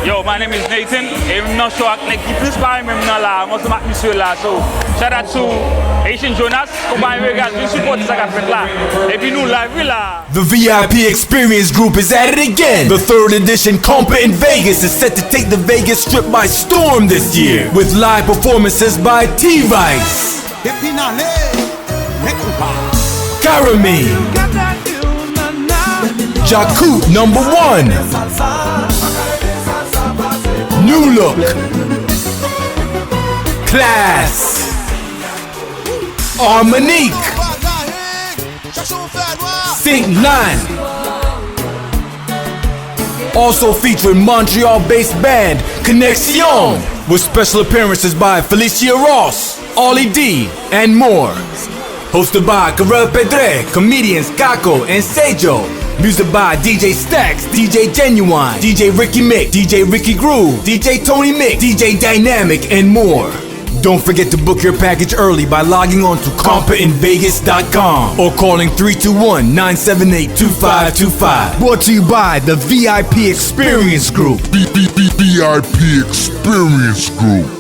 Yo, my name is Nathan. I'm not sure I keep this by me now. Most of my monsieur là. So shout out to Haitian Jonas. Kompa In Vegas. We support this là. Et puis nous live là. The VIP Experience Group is at it again. The third edition Kompa In Vegas is set to take the Vegas Strip by storm this year, with live performances by T-Vice, Karami, Jakut #1, New Look, Class, Armonique, Sync 9. Also featuring Montreal-based band Connexion, with special appearances by Felicia Ross, Ollie D, and more. Hosted by Karel Pedre, comedians Kako and Sejo. Music by DJ Stacks, DJ Genuine, DJ Ricky Mick, DJ Ricky Groove, DJ Tony Mick, DJ Dynamic, and more. Don't forget to book your package early by logging on to KompaInVegas.com or calling 321-978-2525. Brought to you by the VIP Experience Group. VIP Experience Group.